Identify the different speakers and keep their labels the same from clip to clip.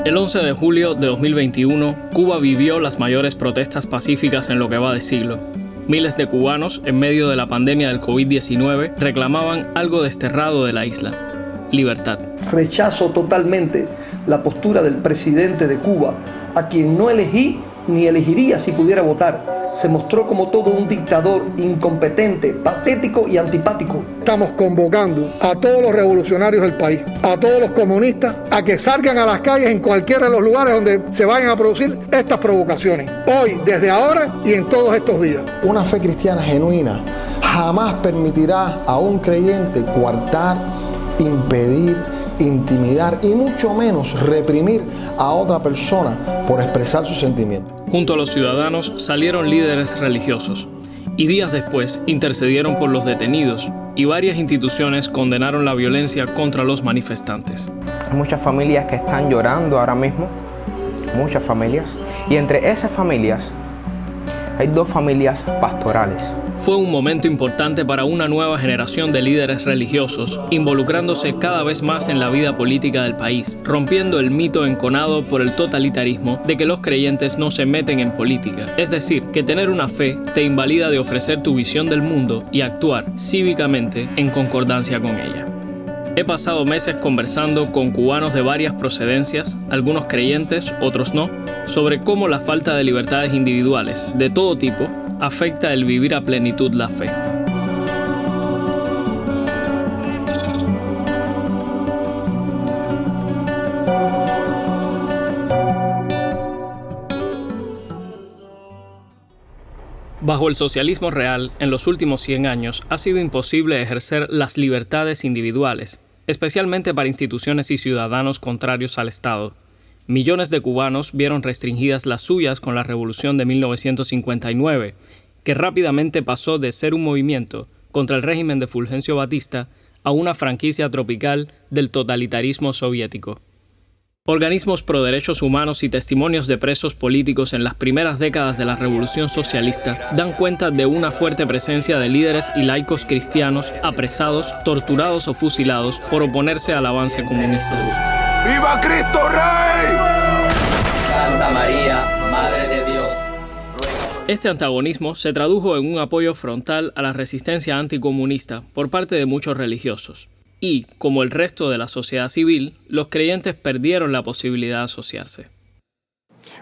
Speaker 1: El 11 de julio de 2021, Cuba vivió las mayores protestas pacíficas en lo que va de siglo. Miles de cubanos, en medio de la pandemia del COVID-19, reclamaban algo desterrado de la isla: libertad.
Speaker 2: Rechazo totalmente la postura del presidente de Cuba, a quien no elegí ni elegiría si pudiera votar. Se mostró como todo un dictador incompetente, patético y antipático.
Speaker 3: Estamos convocando a todos los revolucionarios del país, a todos los comunistas, a que salgan a las calles en cualquiera de los lugares donde se vayan a producir estas provocaciones. Hoy, desde ahora y en todos estos días.
Speaker 4: Una fe cristiana genuina jamás permitirá a un creyente coartar, impedir, intimidar y mucho menos reprimir a otra persona por expresar sus sentimientos.
Speaker 1: Junto a los ciudadanos salieron líderes religiosos y días después intercedieron por los detenidos, y varias instituciones condenaron la violencia contra los manifestantes.
Speaker 5: Hay muchas familias que están llorando ahora mismo, muchas familias, y entre esas familias hay 2 familias pastorales.
Speaker 1: Fue un momento importante para una nueva generación de líderes religiosos, involucrándose cada vez más en la vida política del país, rompiendo el mito enconado por el totalitarismo de que los creyentes no se meten en política. Es decir, que tener una fe te invalida de ofrecer tu visión del mundo y actuar cívicamente en concordancia con ella. He pasado meses conversando con cubanos de varias procedencias, algunos creyentes, otros no, sobre cómo la falta de libertades individuales, de todo tipo, afecta el vivir a plenitud la fe. Bajo el socialismo real, en los últimos 100 años, ha sido imposible ejercer las libertades individuales, especialmente para instituciones y ciudadanos contrarios al Estado. Millones de cubanos vieron restringidas las suyas con la Revolución de 1959, que rápidamente pasó de ser un movimiento contra el régimen de Fulgencio Batista a una franquicia tropical del totalitarismo soviético. Organismos pro derechos humanos y testimonios de presos políticos en las primeras décadas de la Revolución Socialista dan cuenta de una fuerte presencia de líderes y laicos cristianos apresados, torturados o fusilados por oponerse al avance comunista.
Speaker 6: ¡Viva Cristo Rey!
Speaker 7: Santa María, Madre de Dios.
Speaker 1: Este antagonismo se tradujo en un apoyo frontal a la resistencia anticomunista por parte de muchos religiosos. Y, como el resto de la sociedad civil, los creyentes perdieron la posibilidad de asociarse.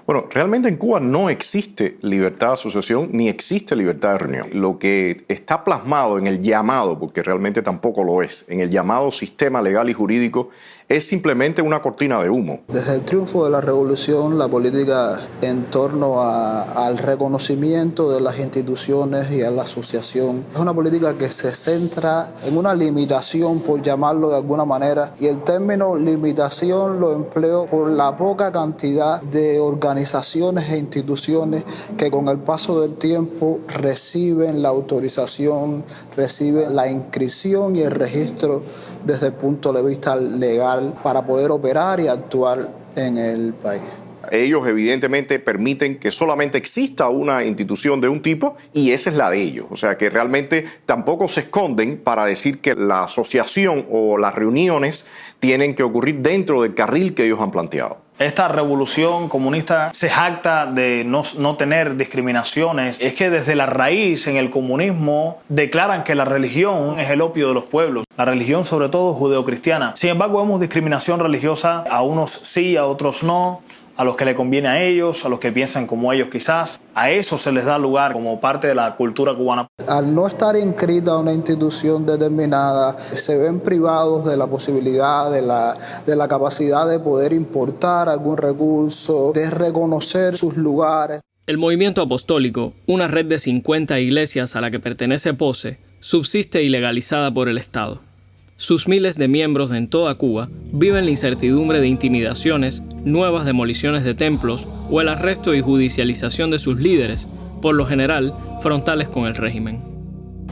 Speaker 8: Bueno, realmente en Cuba no existe libertad de asociación ni existe libertad de reunión. Lo que está plasmado en el llamado, porque realmente tampoco lo es, en el llamado sistema legal y jurídico, es simplemente una cortina de humo.
Speaker 9: Desde el triunfo de la revolución, la política en torno al reconocimiento de las instituciones y a la asociación es una política que se centra en una limitación, por llamarlo de alguna manera, y el término limitación lo empleo por la poca cantidad de organizaciones e instituciones que con el paso del tiempo reciben la autorización, reciben la inscripción y el registro desde el punto de vista legal para poder operar y actuar en el país.
Speaker 8: Ellos evidentemente permiten que solamente exista una institución de un tipo y esa es la de ellos. O sea que realmente tampoco se esconden para decir que la asociación o las reuniones tienen que ocurrir dentro del carril que ellos han planteado.
Speaker 10: Esta revolución comunista se jacta de no tener discriminaciones. Es que desde la raíz en el comunismo declaran que la religión es el opio de los pueblos. La religión sobre todo judeocristiana. Sin embargo, vemos discriminación religiosa, a unos sí, a otros no. A los que le conviene a ellos, a los que piensan como ellos quizás. A eso se les da lugar como parte de la cultura cubana.
Speaker 9: Al no estar inscrita una institución determinada, se ven privados de la posibilidad, de la capacidad de poder importar algún recurso, de reconocer sus lugares.
Speaker 1: El movimiento apostólico, una red de 50 iglesias a la que pertenece POSE, subsiste ilegalizada por el Estado. Sus miles de miembros en toda Cuba viven la incertidumbre de intimidaciones, nuevas demoliciones de templos o el arresto y judicialización de sus líderes, por lo general frontales con el régimen.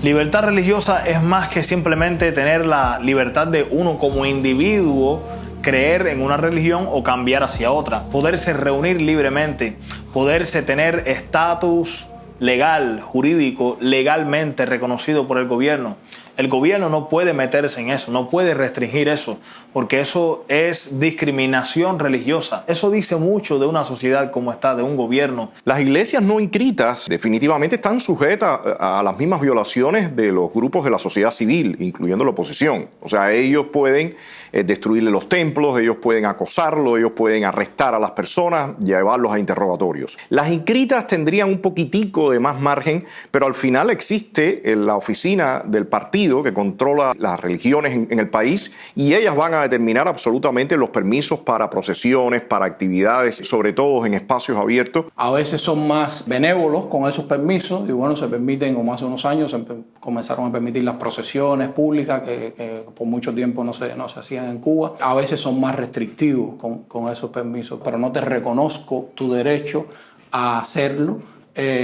Speaker 10: Libertad religiosa es más que simplemente tener la libertad de uno como individuo creer en una religión o cambiar hacia otra, poderse reunir libremente, poderse tener estatus legal, jurídico, legalmente reconocido por el gobierno. El gobierno no puede meterse en eso, no puede restringir eso, porque eso es discriminación religiosa. Eso dice mucho de una sociedad como está, de un gobierno.
Speaker 8: Las iglesias no inscritas definitivamente están sujetas a las mismas violaciones de los grupos de la sociedad civil, incluyendo la oposición. O sea, ellos pueden destruirle los templos, ellos pueden acosarlos, ellos pueden arrestar a las personas, llevarlos a interrogatorios. Las inscritas tendrían un poquitico de más margen, pero al final existe la oficina del partido que controla las religiones en el país y ellas van a determinar absolutamente los permisos para procesiones, para actividades, sobre todo en espacios abiertos.
Speaker 11: A veces son más benévolos con esos permisos y bueno, se permiten, como hace unos años, comenzaron a permitir las procesiones públicas que por mucho tiempo no se hacían en Cuba. A veces son más restrictivos con esos permisos, pero no te reconozco tu derecho a hacerlo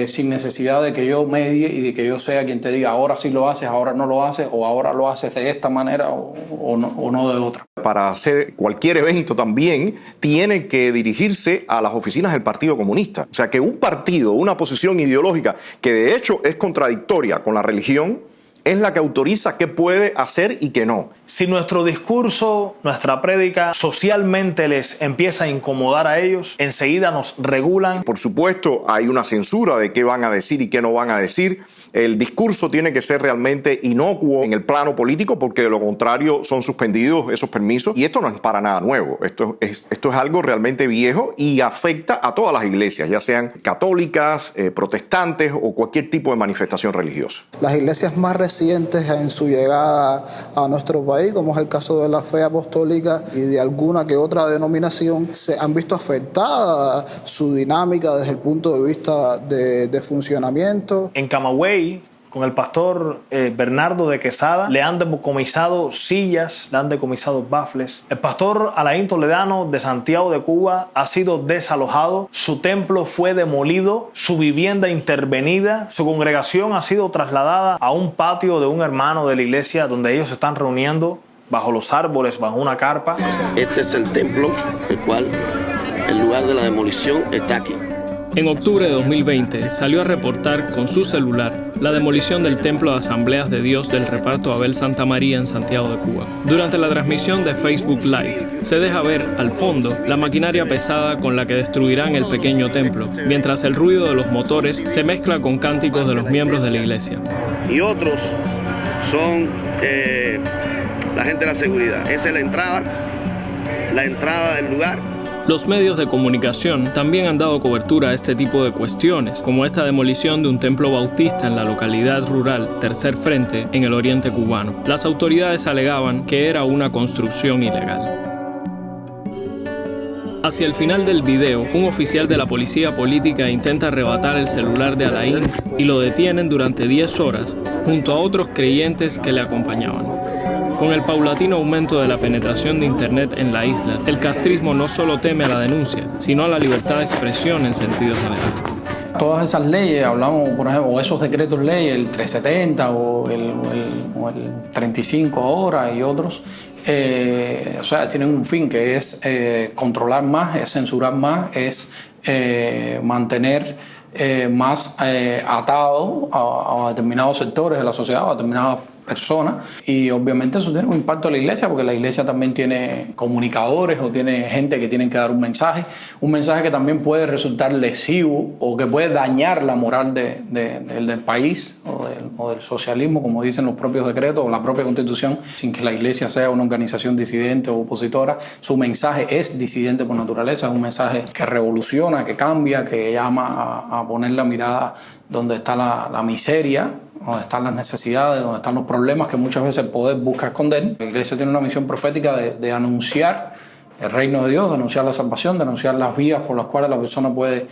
Speaker 11: sin necesidad de que yo medie y de que yo sea quien te diga ahora sí lo haces, ahora no lo haces, o ahora lo haces de esta manera o no de otra.
Speaker 8: Para hacer cualquier evento también tiene que dirigirse a las oficinas del Partido Comunista. O sea que un partido, una posición ideológica que de hecho es contradictoria con la religión, es la que autoriza qué puede hacer y qué no.
Speaker 10: Si nuestro discurso, nuestra prédica socialmente les empieza a incomodar a ellos, enseguida nos regulan.
Speaker 8: Por supuesto, hay una censura de qué van a decir y qué no van a decir. El discurso tiene que ser realmente inocuo en el plano político porque de lo contrario son suspendidos esos permisos. Y esto no es para nada nuevo. Esto es algo realmente viejo y afecta a todas las iglesias, ya sean católicas, protestantes o cualquier tipo de manifestación religiosa.
Speaker 9: Las iglesias más recientes en su llegada a nuestro país, como es el caso de la Fe Apostólica y de alguna que otra denominación, se han visto afectada su dinámica desde el punto de vista de funcionamiento.
Speaker 10: En Camagüey, con el pastor Bernardo de Quesada, le han decomisado sillas, le han decomisado bafles. El pastor Alain Toledano de Santiago de Cuba ha sido desalojado, su templo fue demolido, su vivienda intervenida, su congregación ha sido trasladada a un patio de un hermano de la iglesia donde ellos se están reuniendo bajo los árboles, bajo una carpa.
Speaker 12: Este es el templo, el lugar de la demolición está aquí.
Speaker 1: En octubre de 2020 salió a reportar con su celular la demolición del Templo de Asambleas de Dios del Reparto Abel Santa María en Santiago de Cuba. Durante la transmisión de Facebook Live se deja ver al fondo la maquinaria pesada con la que destruirán el pequeño templo, mientras el ruido de los motores se mezcla con cánticos de los miembros de la iglesia.
Speaker 12: Y otros son la gente de la seguridad. Esa es la entrada del lugar.
Speaker 1: Los medios de comunicación también han dado cobertura a este tipo de cuestiones, como esta demolición de un templo bautista en la localidad rural Tercer Frente, en el oriente cubano. Las autoridades alegaban que era una construcción ilegal. Hacia el final del video, un oficial de la policía política intenta arrebatar el celular de Alain y lo detienen durante 10 horas, junto a otros creyentes que le acompañaban. Con el paulatino aumento de la penetración de Internet en la isla, el castrismo no solo teme a la denuncia, sino a la libertad de expresión en sentido general.
Speaker 11: Todas esas leyes, hablamos, por ejemplo, o esos decretos leyes, el 370 o el 35 ahora y otros, o sea, tienen un fin que es controlar más, es censurar más, es mantener más atado a determinados sectores de la sociedad, a determinadas personas, y obviamente eso tiene un impacto en la iglesia porque la iglesia también tiene comunicadores o tiene gente que tienen que dar un mensaje que también puede resultar lesivo o que puede dañar la moral del país o del socialismo, como dicen los propios decretos o la propia Constitución, sin que la iglesia sea una organización disidente o opositora. Su mensaje es disidente por naturaleza, es un mensaje que revoluciona, que cambia, que llama a poner la mirada donde está la miseria, donde están las necesidades, donde están los problemas que muchas veces el poder busca esconder. La iglesia tiene una misión profética de anunciar el reino de Dios, de anunciar la salvación, de anunciar las vías por las cuales la persona puede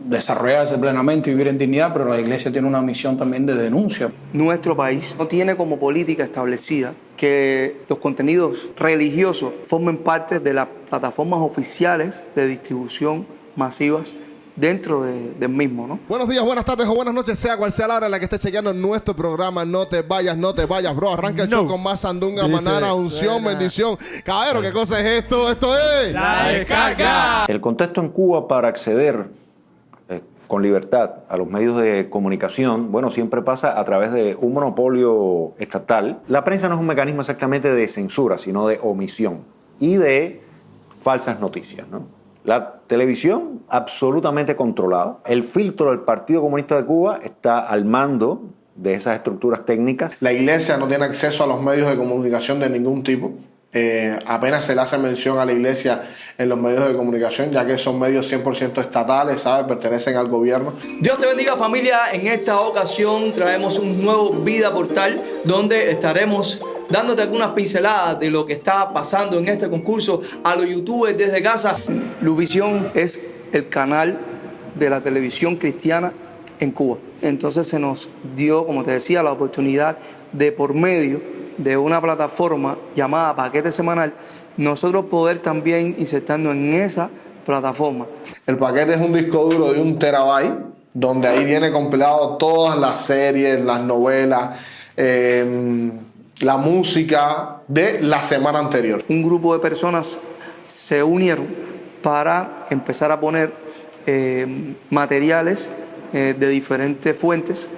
Speaker 11: desarrollarse plenamente y vivir en dignidad, pero la iglesia tiene una misión también de denuncia.
Speaker 13: Nuestro país no tiene como política establecida que los contenidos religiosos formen parte de las plataformas oficiales de distribución masivas dentro del mismo, ¿no?
Speaker 4: Buenos días, buenas tardes o buenas noches, sea cual sea la hora en la que estés chequeando nuestro programa. No te vayas, bro. Arranca el show con más sandunga, manana, unción, bendición. Caballero, ¿qué cosa es esto? Esto es
Speaker 14: La Descarga. El contexto en Cuba para acceder con libertad a los medios de comunicación, bueno, siempre pasa a través de un monopolio estatal. La prensa no es un mecanismo exactamente de censura, sino de omisión y de falsas noticias, ¿no? La televisión absolutamente controlada. El filtro del Partido Comunista de Cuba está al mando de esas estructuras técnicas.
Speaker 15: La iglesia no tiene acceso a los medios de comunicación de ningún tipo. Apenas se le hace mención a la iglesia en los medios de comunicación, ya que son medios 100% estatales, ¿sabes? Pertenecen al gobierno.
Speaker 13: Dios te bendiga, familia. En esta ocasión traemos un nuevo Vida Portal, donde estaremos dándote algunas pinceladas de lo que está pasando en este concurso a los youtubers desde casa. Luzvisión es el canal de la televisión cristiana en Cuba. Entonces se nos dio, como te decía, la oportunidad de, por medio de una plataforma llamada Paquete Semanal, nosotros poder también insertarnos en esa plataforma.
Speaker 15: El paquete es un disco duro de 1 terabyte, donde ahí viene compilado todas las series, las novelas, la música de la semana anterior.
Speaker 13: Un grupo de personas se unieron para empezar a poner materiales de diferentes fuentes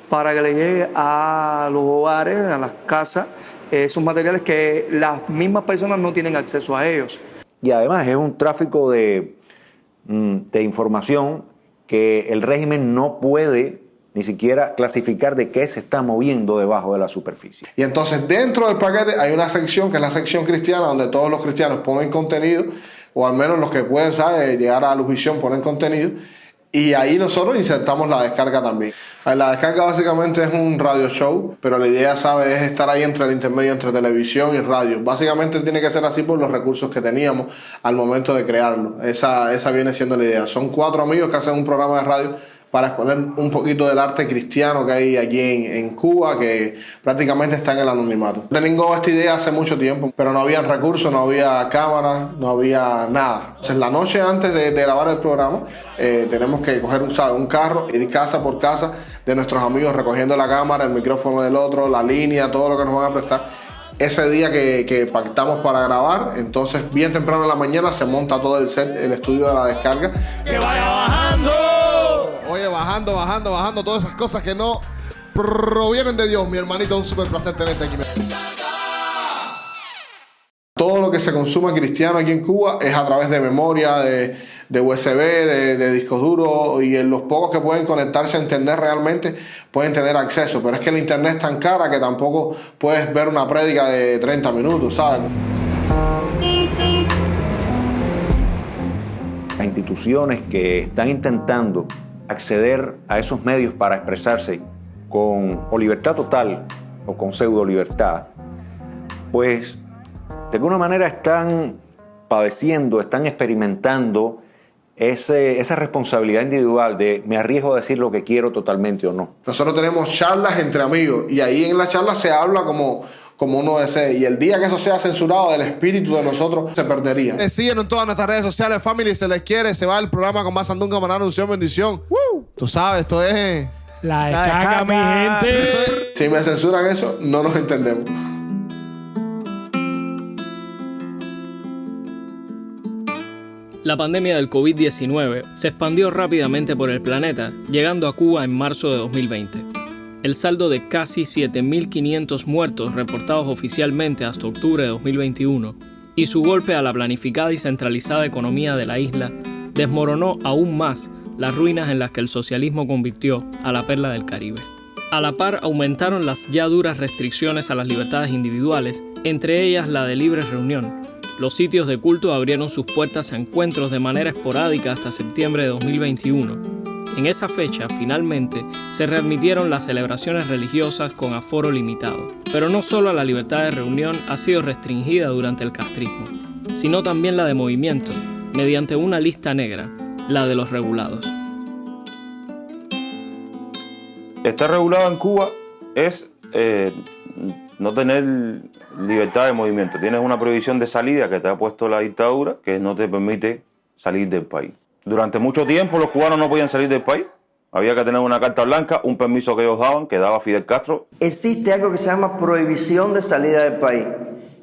Speaker 13: para que le llegue a los hogares, a las casas, esos materiales que las mismas personas no tienen acceso a ellos.
Speaker 14: Y además es un tráfico de información que el régimen no puede ni siquiera clasificar de qué se está moviendo debajo de la superficie.
Speaker 15: Y entonces dentro del paquete hay una sección que es la sección cristiana, donde todos los cristianos ponen contenido, o al menos los que pueden, ¿sabes?, llegar a Luzvisión ponen contenido. Y ahí nosotros insertamos la descarga también. La descarga básicamente es un radio show, pero la idea, ¿sabes?, es estar ahí entre el intermedio entre televisión y radio. Básicamente tiene que ser así por los recursos que teníamos al momento de crearlo. Esa viene siendo la idea. Son 4 amigos que hacen un programa de radio para exponer un poquito del arte cristiano que hay aquí en Cuba, que prácticamente está en el anonimato. Tengo esta idea hace mucho tiempo, pero no había recursos, no había cámaras, no había nada. Entonces, la noche antes de grabar el programa, tenemos que coger un carro, ir casa por casa de nuestros amigos, recogiendo la cámara, el micrófono del otro, la línea, todo lo que nos van a prestar. Ese día que pactamos para grabar, entonces bien temprano en la mañana se monta todo el set, el estudio de la descarga.
Speaker 6: ¡Que vaya bajando!
Speaker 4: Oye, bajando, todas esas cosas que no provienen de Dios, mi hermanito, un súper placer tenerte aquí.
Speaker 15: Todo lo que se consuma cristiano aquí en Cuba es a través de memoria, de USB, de discos duros, y en los pocos que pueden conectarse a internet realmente pueden tener acceso, pero es que el internet es tan cara que tampoco puedes ver una prédica de 30 minutos, ¿sabes?
Speaker 14: Las instituciones que están intentando acceder a esos medios para expresarse con o libertad total o con pseudo libertad, pues de alguna manera están padeciendo, están experimentando esa responsabilidad individual de me arriesgo a decir lo que quiero totalmente o no.
Speaker 15: Nosotros tenemos charlas entre amigos y ahí en la charla se habla como uno desee, y el día que eso sea censurado, el espíritu de nosotros se perdería.
Speaker 4: Síguenos en todas nuestras redes sociales, family, se les quiere, se va el programa con más Sandunga, maná, anunción, bendición. Tú sabes, esto es...
Speaker 16: La descarga, mi gente.
Speaker 15: Si me censuran eso, no nos entendemos.
Speaker 1: La pandemia del COVID-19 se expandió rápidamente por el planeta, llegando a Cuba en marzo de 2020. El saldo de casi 7.500 muertos reportados oficialmente hasta octubre de 2021 y su golpe a la planificada y centralizada economía de la isla desmoronó aún más las ruinas en las que el socialismo convirtió a la perla del Caribe. A la par aumentaron las ya duras restricciones a las libertades individuales, entre ellas la de libre reunión. Los sitios de culto abrieron sus puertas a encuentros de manera esporádica hasta septiembre de 2021. En esa fecha, finalmente, se readmitieron las celebraciones religiosas con aforo limitado. Pero no solo la libertad de reunión ha sido restringida durante el castrismo, sino también la de movimiento, mediante una lista negra, la de los regulados.
Speaker 17: Estar regulado en Cuba es no tener libertad de movimiento. Tienes una prohibición de salida que te ha puesto la dictadura, que no te permite salir del país. Durante mucho tiempo los cubanos no podían salir del país. Había que tener una carta blanca, un permiso que ellos daban, que daba Fidel Castro.
Speaker 18: Existe algo que se llama prohibición de salida del país.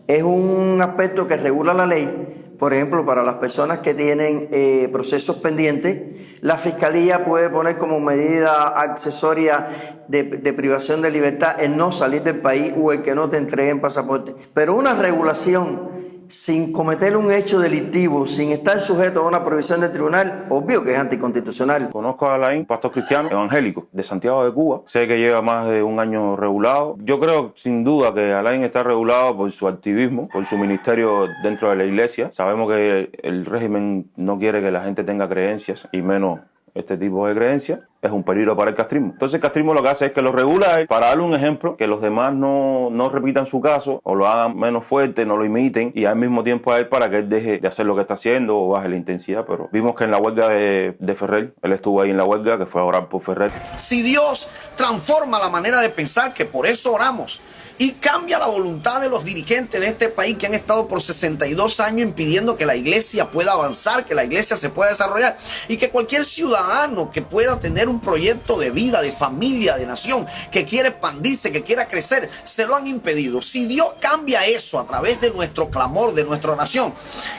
Speaker 18: Es un aspecto que regula la ley Por ejemplo, para las personas que tienen procesos pendientes, la Fiscalía puede poner como medida accesoria de privación de libertad el no salir del país o el que no te entreguen pasaporte. Pero una regulación sin cometer un hecho delictivo, sin estar sujeto a una prohibición del tribunal, obvio que es anticonstitucional.
Speaker 17: Conozco a Alain, pastor cristiano evangélico de Santiago de Cuba. Sé que lleva más de un año regulado. Yo creo sin duda que Alain está regulado por su activismo, por su ministerio dentro de la iglesia. Sabemos que el régimen no quiere que la gente tenga creencias y menos este tipo de creencias. Es un peligro para el castrismo. Entonces el castrismo lo que hace es que lo regula para darle un ejemplo, que los demás no repitan su caso o lo hagan menos fuerte, no lo imiten, y al mismo tiempo a él para que él deje de hacer lo que está haciendo o baje la intensidad. Pero vimos que en la huelga de Ferrer, él estuvo ahí en la huelga, que fue a orar por Ferrer.
Speaker 19: Si Dios transforma la manera de pensar, que por eso oramos, y cambia la voluntad de los dirigentes de este país que han estado por 62 años impidiendo que la iglesia pueda avanzar, que la iglesia se pueda desarrollar y que cualquier ciudadano que pueda tener un proyecto de vida, de familia, de nación, que quiera expandirse, que quiera crecer, se lo han impedido. Si Dios cambia eso a través de nuestro clamor, de nuestra oración,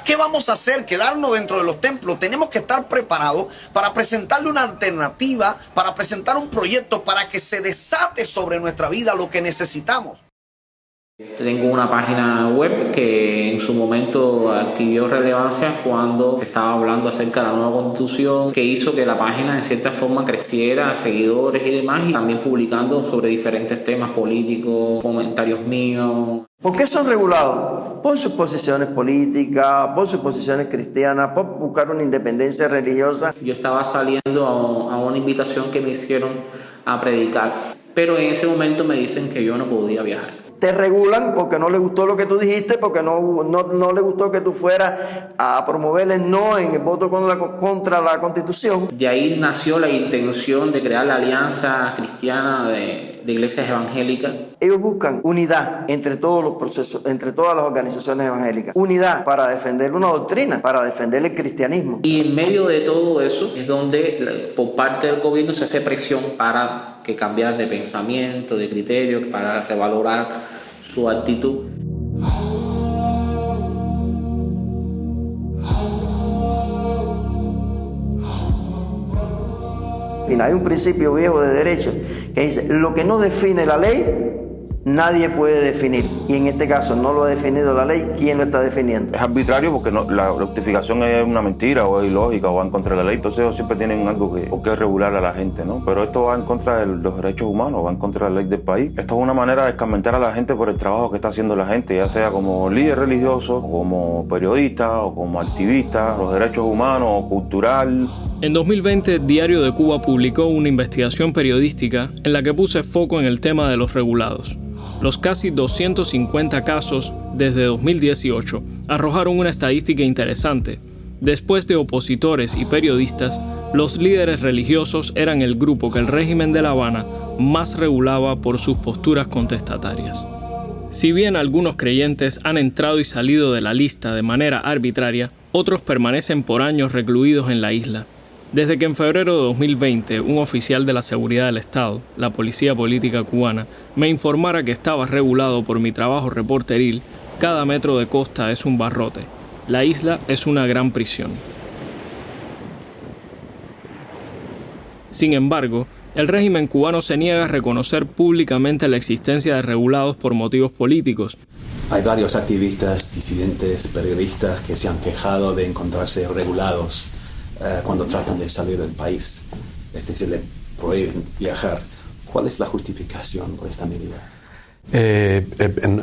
Speaker 19: ¿qué vamos a hacer? ¿Quedarnos dentro de los templos? Tenemos que estar preparados para presentarle una alternativa, para presentar un proyecto, para que se desate sobre nuestra vida lo que necesitamos.
Speaker 20: Tengo una página web que en su momento adquirió relevancia cuando se estaba hablando acerca de la nueva constitución, que hizo que la página en cierta forma creciera, seguidores y demás, y también publicando sobre diferentes temas políticos, comentarios míos.
Speaker 18: ¿Por qué son regulados? Por sus posiciones políticas, por sus posiciones cristianas, por buscar una independencia religiosa.
Speaker 20: Yo estaba saliendo a una invitación que me hicieron a predicar, pero en ese momento me dicen que yo no podía viajar.
Speaker 18: Te regulan porque no le gustó lo que tú dijiste, porque no le gustó que tú fueras a promover el no en el voto contra la Constitución.
Speaker 20: De ahí nació la intención de crear la Alianza Cristiana de Iglesias Evangélicas.
Speaker 18: Ellos buscan unidad entre todos los procesos, entre todas las organizaciones evangélicas. Unidad para defender una doctrina, para defender el cristianismo.
Speaker 20: Y en medio de todo eso es donde por parte del gobierno se hace presión para que cambiaran de pensamiento, de criterio, para revalorar su actitud.
Speaker 18: Y hay un principio viejo de derecho que dice: lo que no define la ley, nadie puede definir. Y en este caso no lo ha definido la ley. ¿Quién lo está definiendo?
Speaker 17: Es arbitrario porque la rectificación es una mentira o es ilógica o va en contra de la ley. Entonces ellos siempre tienen algo que regular a la gente, ¿no? Pero esto va en contra de los derechos humanos, va en contra de la ley del país. Esto es una manera de escarmentar a la gente por el trabajo que está haciendo la gente, ya sea como líder religioso, o como periodista o como activista, los derechos humanos o cultural.
Speaker 1: En 2020, Diario de Cuba publicó una investigación periodística en la que puse foco en el tema de los regulados. Los casi 250 casos desde 2018 arrojaron una estadística interesante. Después de opositores y periodistas, los líderes religiosos eran el grupo que el régimen de La Habana más regulaba por sus posturas contestatarias. Si bien algunos creyentes han entrado y salido de la lista de manera arbitraria, otros permanecen por años recluidos en la isla. Desde que en febrero de 2020 un oficial de la seguridad del Estado, la Policía Política Cubana, me informara que estaba regulado por mi trabajo reporteril, cada metro de costa es un barrote. La isla es una gran prisión. Sin embargo, el régimen cubano se niega a reconocer públicamente la existencia de regulados por motivos políticos.
Speaker 21: Hay varios activistas, disidentes, periodistas que se han quejado de encontrarse regulados cuando tratan de salir del país, es decir, le prohíben viajar. ¿Cuál es la justificación por esta medida?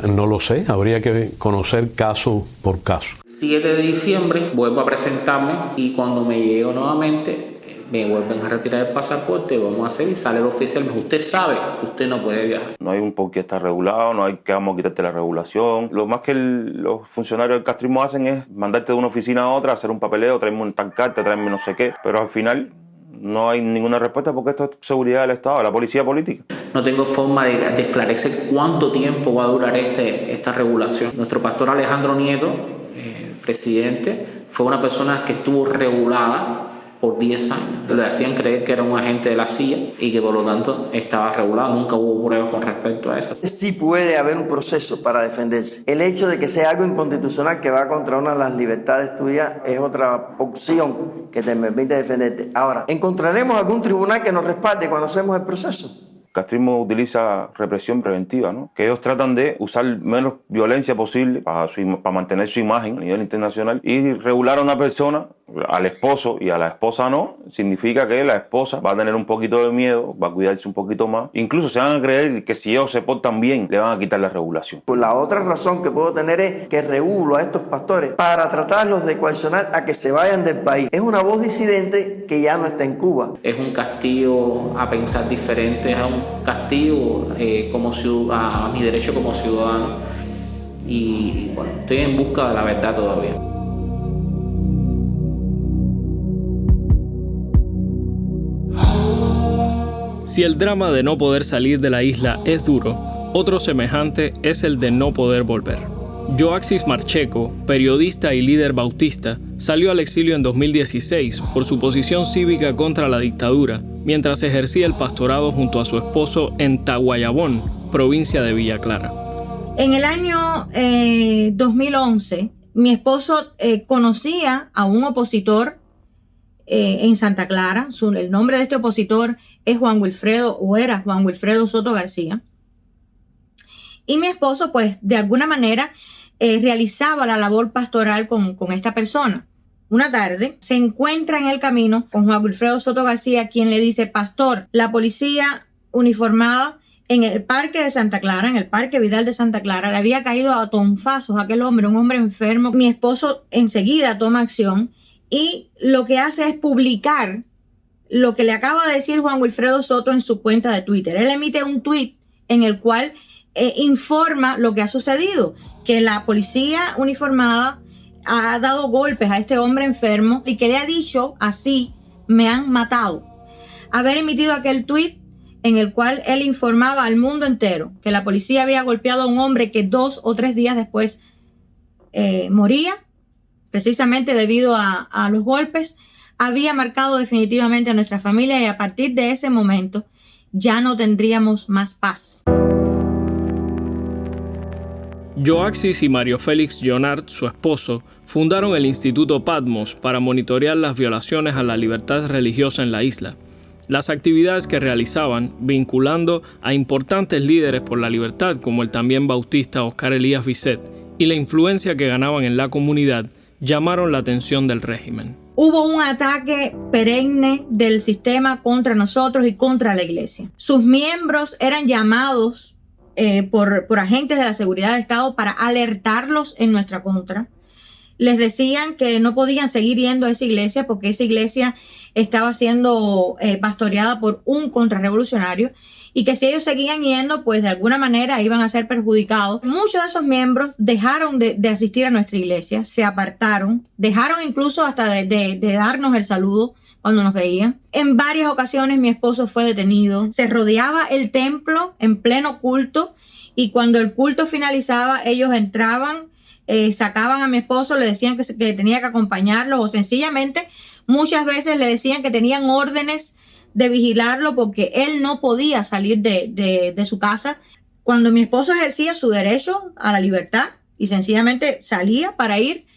Speaker 22: No lo sé, habría que conocer caso por caso.
Speaker 20: 7 de diciembre vuelvo a presentarme y cuando me llego nuevamente me vuelven a retirar el pasaporte, vamos a hacer y sale el oficial, me dice: usted sabe que usted no puede viajar.
Speaker 17: No hay un por qué está regulado, no hay que vamos a quitarte la regulación. Lo más que los funcionarios del castrismo hacen es mandarte de una oficina a otra, hacer un papeleo, traerme un tancarte, traerme no sé qué, pero al final no hay ninguna respuesta porque esto es seguridad del Estado, la policía política.
Speaker 20: No tengo forma de esclarecer cuánto tiempo va a durar esta regulación. Nuestro pastor Alejandro Nieto, presidente, fue una persona que estuvo regulada por 10 años. Le hacían creer que era un agente de la CIA y que por lo tanto estaba regulado. Nunca hubo pruebas con respecto a eso.
Speaker 18: Sí puede haber un proceso para defenderse. El hecho de que sea algo inconstitucional que va contra una de las libertades tuyas es otra opción que te permite defenderte. Ahora, ¿encontraremos algún tribunal que nos respalde cuando hacemos el proceso?
Speaker 17: El castrismo utiliza represión preventiva, ¿no? Que ellos tratan de usar menos violencia posible para mantener su imagen a nivel internacional, y regular a una persona, al esposo y a la esposa no, significa que la esposa va a tener un poquito de miedo, va a cuidarse un poquito más, incluso se van a creer que si ellos se portan bien le van a quitar la regulación.
Speaker 18: Pues la otra razón que puedo tener es que regulo a estos pastores para tratarlos de coaccionar a que se vayan del país. Es una voz disidente que ya no está en Cuba.
Speaker 20: Es un castigo a pensar diferente, es un castigo a mi derecho como ciudadano, y bueno, estoy en busca de la verdad todavía.
Speaker 1: Si el drama de no poder salir de la isla es duro, otro semejante es el de no poder volver. Joaxis Marcheco, periodista y líder bautista, salió al exilio en 2016 por su posición cívica contra la dictadura, mientras ejercía el pastorado junto a su esposo en Tahuayabón, provincia de Villa Clara.
Speaker 2: En el año 2011, mi esposo conocía a un opositor en Santa Clara. El nombre de este opositor es era Juan Wilfredo Soto García. Y mi esposo, pues, de alguna manera realizaba la labor pastoral con esta persona. Una tarde se encuentra en el camino con Juan Wilfredo Soto García, quien le dice: pastor, la policía uniformada en el parque de Santa Clara, en el parque Vidal de Santa Clara, le había caído a tonfazos a aquel hombre, un hombre enfermo. Mi esposo enseguida toma acción y lo que hace es publicar lo que le acaba de decir Juan Wilfredo Soto en su cuenta de Twitter. Él emite un tweet en el cual informa lo que ha sucedido, que la policía uniformada ha dado golpes a este hombre enfermo y que le ha dicho así: me han matado. Haber emitido aquel tweet en el cual él informaba al mundo entero que la policía había golpeado a un hombre que 2 o 3 días después moría, precisamente debido a los golpes, había marcado definitivamente a nuestra familia, y a partir de ese momento ya no tendríamos más paz.
Speaker 1: Joaxis y Mario Félix Jonard, su esposo, fundaron el Instituto Patmos para monitorear las violaciones a la libertad religiosa en la isla. Las actividades que realizaban, vinculando a importantes líderes por la libertad como el también bautista Oscar Elías Bisset, y la influencia que ganaban en la comunidad, llamaron la atención del régimen.
Speaker 2: Hubo un ataque perenne del sistema contra nosotros y contra la iglesia. Sus miembros eran llamados por agentes de la seguridad de Estado para alertarlos en nuestra contra. Les decían que no podían seguir yendo a esa iglesia porque esa iglesia estaba siendo pastoreada por un contrarrevolucionario, y que si ellos seguían yendo, pues de alguna manera iban a ser perjudicados. Muchos de esos miembros dejaron de asistir a nuestra iglesia, se apartaron, dejaron incluso hasta de darnos el saludo cuando nos veían. En varias ocasiones mi esposo fue detenido. Se rodeaba el templo en pleno culto, y cuando el culto finalizaba, ellos entraban, sacaban a mi esposo, le decían que tenía que acompañarlo, o sencillamente muchas veces le decían que tenían órdenes de vigilarlo porque él no podía salir de su casa. Cuando mi esposo ejercía su derecho a la libertad y sencillamente salía para ir,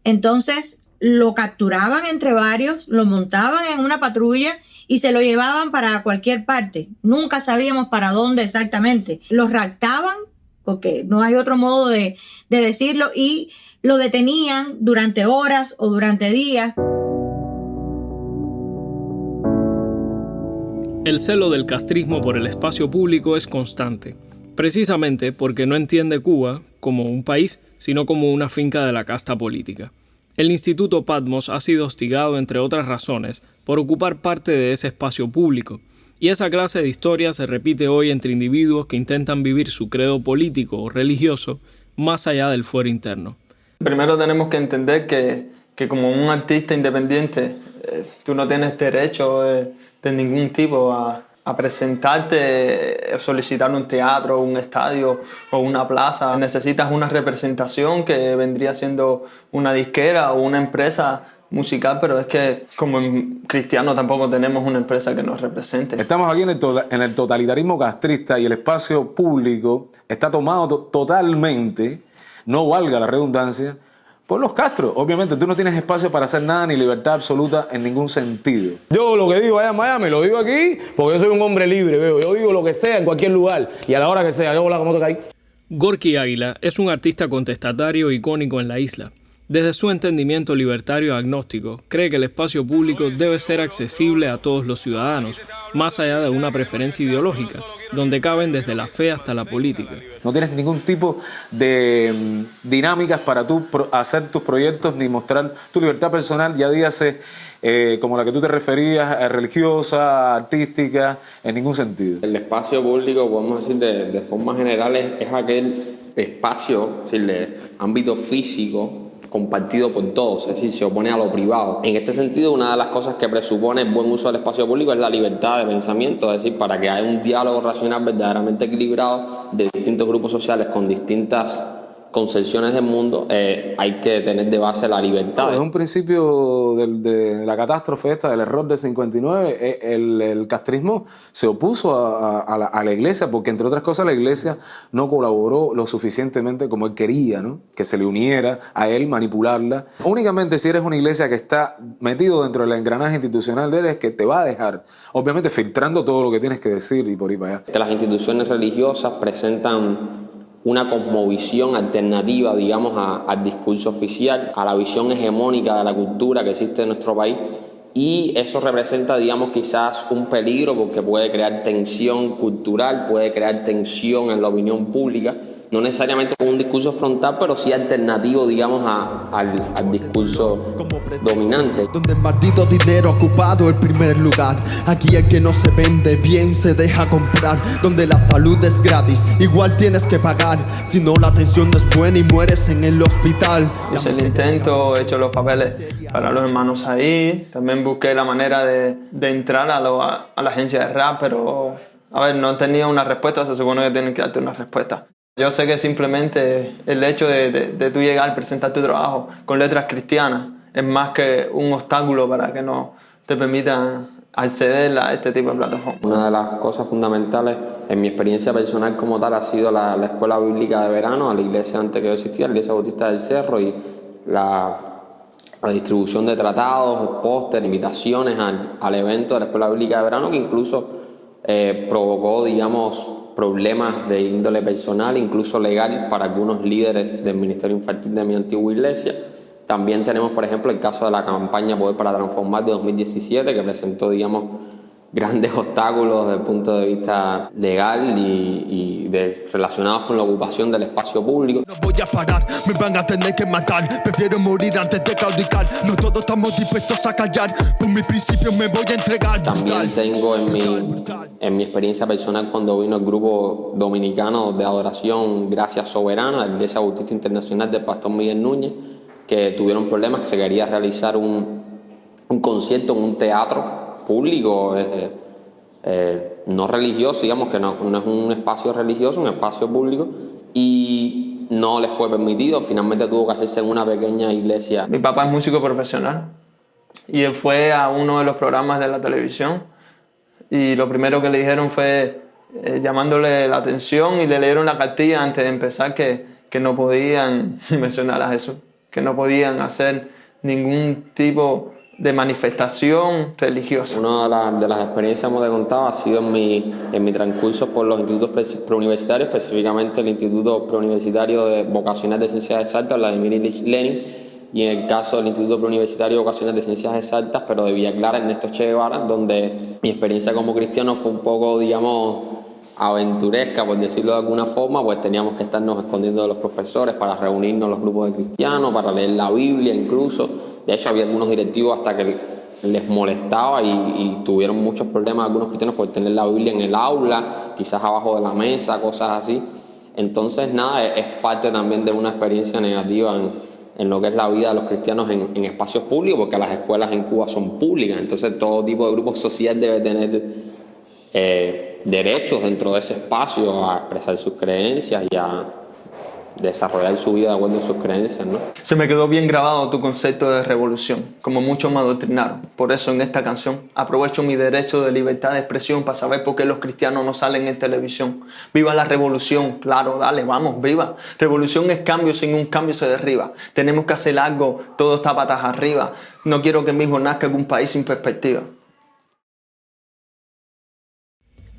Speaker 2: entonces lo capturaban entre varios, lo montaban en una patrulla y se lo llevaban para cualquier parte. Nunca sabíamos para dónde exactamente. Lo raptaban, porque no hay otro modo de decirlo, y lo detenían durante horas o durante días.
Speaker 1: El celo del castrismo por el espacio público es constante, precisamente porque no entiende Cuba como un país, sino como una finca de la casta política. El Instituto Patmos ha sido hostigado, entre otras razones, por ocupar parte de ese espacio público, y esa clase de historia se repite hoy entre individuos que intentan vivir su credo político o religioso más allá del fuero interno.
Speaker 3: Primero tenemos que entender que como un artista independiente, tú no tienes derecho de ningún tipo a presentarte, solicitar un teatro, un estadio o una plaza. Necesitas una representación que vendría siendo una disquera o una empresa musical, pero es que como cristianos tampoco tenemos una empresa que nos represente.
Speaker 5: Estamos aquí en el totalitarismo castrista y el espacio público está tomado totalmente, no valga la redundancia, por los Castro. Obviamente tú no tienes espacio para hacer nada ni libertad absoluta en ningún sentido.
Speaker 16: Yo lo que digo allá en Miami lo digo aquí porque yo soy un hombre libre, veo. Yo digo lo que sea en cualquier lugar y a la hora que sea. Yo, hola, ¿cómo te caí?
Speaker 1: Gorky Águila es un artista contestatario icónico en la isla. Desde su entendimiento libertario agnóstico, cree que el espacio público debe ser accesible a todos los ciudadanos, más allá de una preferencia ideológica, donde caben desde la fe hasta la política.
Speaker 5: No tienes ningún tipo de dinámicas para tú hacer tus proyectos ni mostrar tu libertad personal, ya dígase como la que tú te referías, religiosa, artística, en ningún sentido.
Speaker 7: El espacio público, podemos decir de forma general, es aquel espacio, es decir, de ámbito físico, compartido por todos, es decir, se opone a lo privado. En este sentido, una de las cosas que presupone el buen uso del espacio público es la libertad de pensamiento, es decir, para que haya un diálogo racional verdaderamente equilibrado de distintos grupos sociales con distintas concepciones del mundo, hay que tener de base la libertad.
Speaker 5: Desde un principio de la catástrofe esta, del error del 59, el castrismo se opuso a la iglesia, porque entre otras cosas la iglesia no colaboró lo suficientemente como él quería, ¿no? Que se le uniera a él, manipularla. Únicamente si eres una iglesia que está metido dentro del engranaje institucional de él, es que te va a dejar, obviamente filtrando todo lo que tienes que decir y por ahí para allá.
Speaker 7: Que las instituciones religiosas presentan una cosmovisión alternativa, digamos, al discurso oficial, a la visión hegemónica de la cultura que existe en nuestro país, y eso representa, digamos, quizás un peligro porque puede crear tensión cultural, puede crear tensión en la opinión pública, no necesariamente con un discurso frontal, pero sí alternativo, digamos, al discurso dominante.
Speaker 23: Donde el maldito dinero ha ocupado el primer lugar. Aquí el que no se vende bien se deja comprar. Donde la salud es gratis, igual tienes que pagar. Si no, la atención no es buena y mueres en el hospital.
Speaker 3: Hice el intento, he hecho los papeles para los hermanos ahí. También busqué la manera de entrar a la agencia de rap, pero a ver, no tenía una respuesta. Se supone que tienen que darte una respuesta. Yo sé que simplemente el hecho de tú llegar, presentar tu trabajo con letras cristianas es más que un obstáculo para que no te permitan acceder a este tipo de plataformas.
Speaker 7: Una de las cosas fundamentales en mi experiencia personal como tal ha sido la escuela bíblica de verano, a la iglesia antes que yo existía, la iglesia bautista del Cerro, y la distribución de tratados, póster, invitaciones al evento de la escuela bíblica de verano, que incluso provocó, digamos, problemas de índole personal, incluso legal, para algunos líderes del ministerio infantil de mi antigua iglesia. También tenemos, por ejemplo, el caso de la campaña Poder para Transformar de 2017, que presentó, digamos, grandes obstáculos desde el punto de vista legal y relacionados con la ocupación del espacio público.
Speaker 23: No voy a parar, me van a tener que matar. Prefiero morir antes de claudicar. No todos estamos dispuestos a callar. Por mis principios me voy a entregar.
Speaker 7: También tengo en mi experiencia personal cuando vino el grupo dominicano de adoración Gracia Soberana, de la Iglesia Bautista Internacional del Pastor Miguel Núñez, que tuvieron problemas, que se quería realizar un concierto en un teatro público, no religioso, digamos que no es un espacio religioso, un espacio público, y no le fue permitido. Finalmente tuvo que hacerse en una pequeña iglesia.
Speaker 3: Mi papá es músico profesional y él fue a uno de los programas de la televisión y lo primero que le dijeron fue llamándole la atención, y le leyeron la cartilla antes de empezar que no podían mencionar a Jesús, que no podían hacer ningún tipo de manifestación religiosa.
Speaker 7: Una de las experiencias que hemos contado ha sido en mi transcurso por los institutos preuniversitarios, específicamente el Instituto Preuniversitario de Vocacional de Ciencias Exactas, Vladimir Ilich Lenin, y en el caso del Instituto Preuniversitario Vocacional de Ciencias Exactas, pero de Villa Clara, Ernesto Che Guevara, donde mi experiencia como cristiano fue un poco, digamos, aventuresca, por decirlo de alguna forma, pues teníamos que estarnos escondiendo de los profesores para reunirnos los grupos de cristianos, para leer la Biblia incluso. De hecho, había algunos directivos hasta que les molestaba y tuvieron muchos problemas algunos cristianos por tener la Biblia en el aula, quizás abajo de la mesa, cosas así. Entonces, nada, es parte también de una experiencia negativa en lo que es la vida de los cristianos en espacios públicos, porque las escuelas en Cuba son públicas. Entonces, todo tipo de grupo social debe tener derechos dentro de ese espacio a expresar sus creencias y desarrollar su vida de acuerdo a sus creencias, ¿no?
Speaker 3: Se me quedó bien grabado tu concepto de revolución, como muchos me adoctrinaron. Por eso en esta canción aprovecho mi derecho de libertad de expresión para saber por qué los cristianos no salen en televisión. ¡Viva la revolución! Claro, dale, vamos, viva. Revolución es cambio, sin un cambio se derriba. Tenemos que hacer algo, todo está patas arriba. No quiero que mismo nazca en un país sin perspectiva.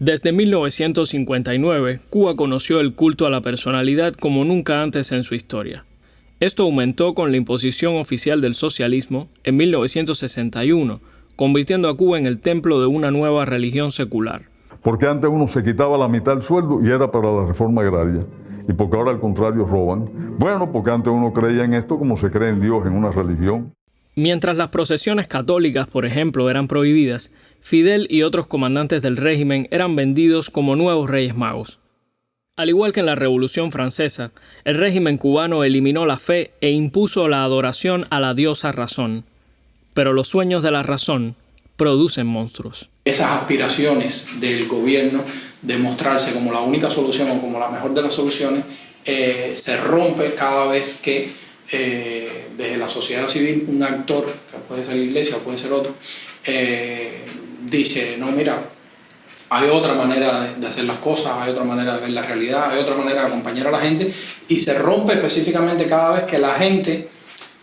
Speaker 1: Desde 1959, Cuba conoció el culto a la personalidad como nunca antes en su historia. Esto aumentó con la imposición oficial del socialismo en 1961, convirtiendo a Cuba en el templo de una nueva religión secular.
Speaker 8: Porque antes uno se quitaba la mitad del sueldo y era para la reforma agraria. Y porque ahora al contrario roban. Bueno, porque antes uno creía en esto como se cree en Dios, en una religión.
Speaker 1: Mientras las procesiones católicas, por ejemplo, eran prohibidas, Fidel y otros comandantes del régimen eran vendidos como nuevos Reyes Magos. Al igual que en la Revolución Francesa, el régimen cubano eliminó la fe e impuso la adoración a la diosa razón. Pero los sueños de la razón producen monstruos.
Speaker 11: Esas aspiraciones del gobierno de mostrarse como la única solución o como la mejor de las soluciones se rompe cada vez que desde la sociedad civil un actor, que puede ser la iglesia o puede ser otro, dice, no, mira, hay otra manera de hacer las cosas, hay otra manera de ver la realidad, hay otra manera de acompañar a la gente, y se rompe específicamente cada vez que la gente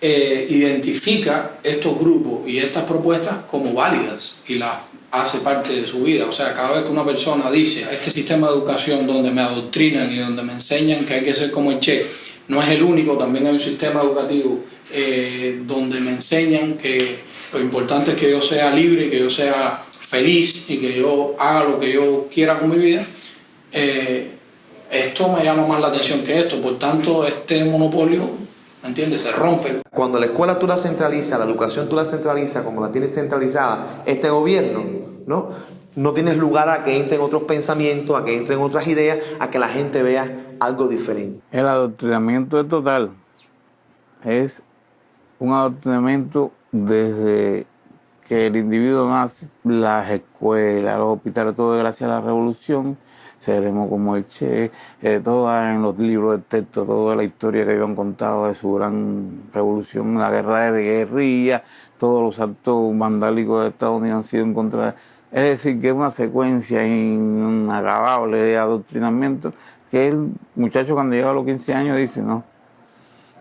Speaker 11: identifica estos grupos y estas propuestas como válidas y las hace parte de su vida. O sea, cada vez que una persona dice, este sistema de educación donde me adoctrinan y donde me enseñan que hay que ser como el Che, no es el único, también hay un sistema educativo donde me enseñan que lo importante es que yo sea libre, que yo sea feliz y que yo haga lo que yo quiera con mi vida. Esto me llama más la atención que esto, por tanto este monopolio, ¿me entiendes?, se rompe.
Speaker 9: Cuando la escuela tú la centralizas, la educación tú la centralizas como la tienes centralizada este gobierno, no tienes lugar a que entren otros pensamientos, a que entren otras ideas, a que la gente vea algo diferente.
Speaker 10: El adoctrinamiento es total. Es un adoctrinamiento desde que el individuo nace. Las escuelas, los hospitales, todo gracias a la revolución. Seremos como el Che, todo en los libros de texto, toda la historia que ellos han contado de su gran revolución, la guerra de guerrilla, todos los actos vandálicos de Estados Unidos han sido en contra. Es decir, que es una secuencia inacabable de adoctrinamiento que el muchacho cuando llega a los 15 años dice, no,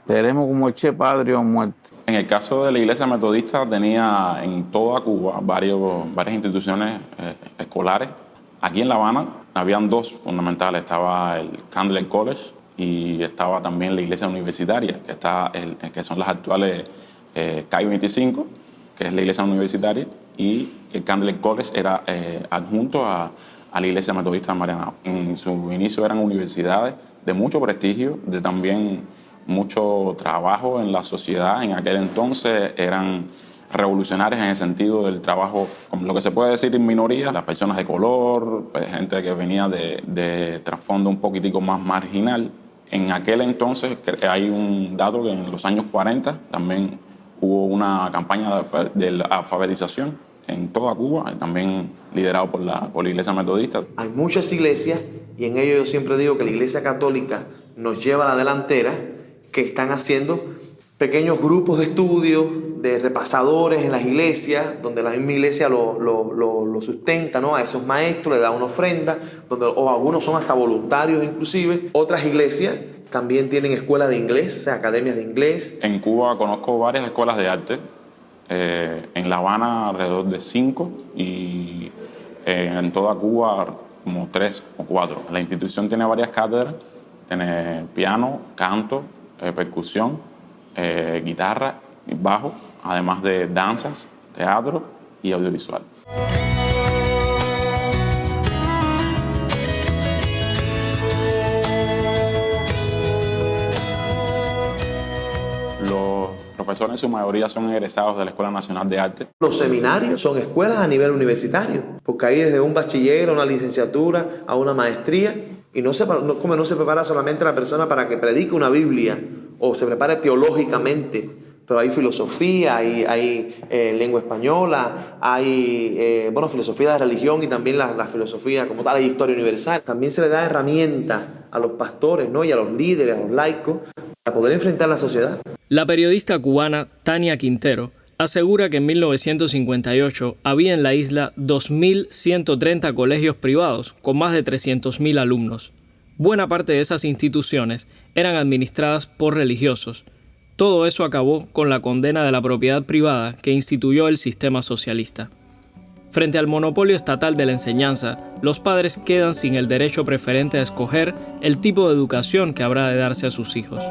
Speaker 10: seremos como el Che, padre o muerto.
Speaker 24: En el caso de la Iglesia Metodista tenía en toda Cuba varias instituciones escolares. Aquí en La Habana habían dos fundamentales, estaba el Candler College y estaba también la Iglesia Universitaria, que son las actuales CAI 25, que es la Iglesia Universitaria, y el Candler College era adjunto a la Iglesia Metodista de Marianao. En su inicio eran universidades de mucho prestigio, de también mucho trabajo en la sociedad. En aquel entonces eran revolucionarias en el sentido del trabajo, como lo que se puede decir en minoría, las personas de color, gente que venía de trasfondo un poquitico más marginal. En aquel entonces hay un dato que en los años 40 también hubo una campaña de alfabetización en toda Cuba, también liderado por la Iglesia Metodista.
Speaker 9: Hay muchas iglesias, y en ello yo siempre digo que la Iglesia Católica nos lleva a la delantera, que están haciendo pequeños grupos de estudio, de repasadores en las iglesias, donde la misma iglesia lo sustenta, ¿no?, a esos maestros, le da una ofrenda, o algunos son hasta voluntarios inclusive. Otras iglesias también tienen escuelas de inglés, o sea, academias de inglés.
Speaker 24: En Cuba conozco varias escuelas de arte, en La Habana alrededor de 5 y en toda Cuba como 3 o 4. La institución tiene varias cátedras, tiene piano, canto, percusión, guitarra, bajo, además de danzas, teatro y audiovisual. Los profesores en su mayoría son egresados de la Escuela Nacional de Arte.
Speaker 9: Los seminarios son escuelas a nivel universitario, porque hay desde un bachiller, una licenciatura, a una maestría, y no se prepara solamente a la persona para que predique una Biblia o se prepare teológicamente pero hay filosofía, hay lengua española, hay filosofía de religión y también la filosofía como tal, hay historia universal. También se le da herramientas a los pastores, ¿no? Y a los líderes, a los laicos, para poder enfrentar la sociedad.
Speaker 1: La periodista cubana Tania Quintero asegura que en 1958 había en la isla 2.130 colegios privados con más de 300.000 alumnos. Buena parte de esas instituciones eran administradas por religiosos. Todo eso acabó con la condena de la propiedad privada que instituyó el sistema socialista. Frente al monopolio estatal de la enseñanza, los padres quedan sin el derecho preferente a escoger el tipo de educación que habrá de darse a sus hijos.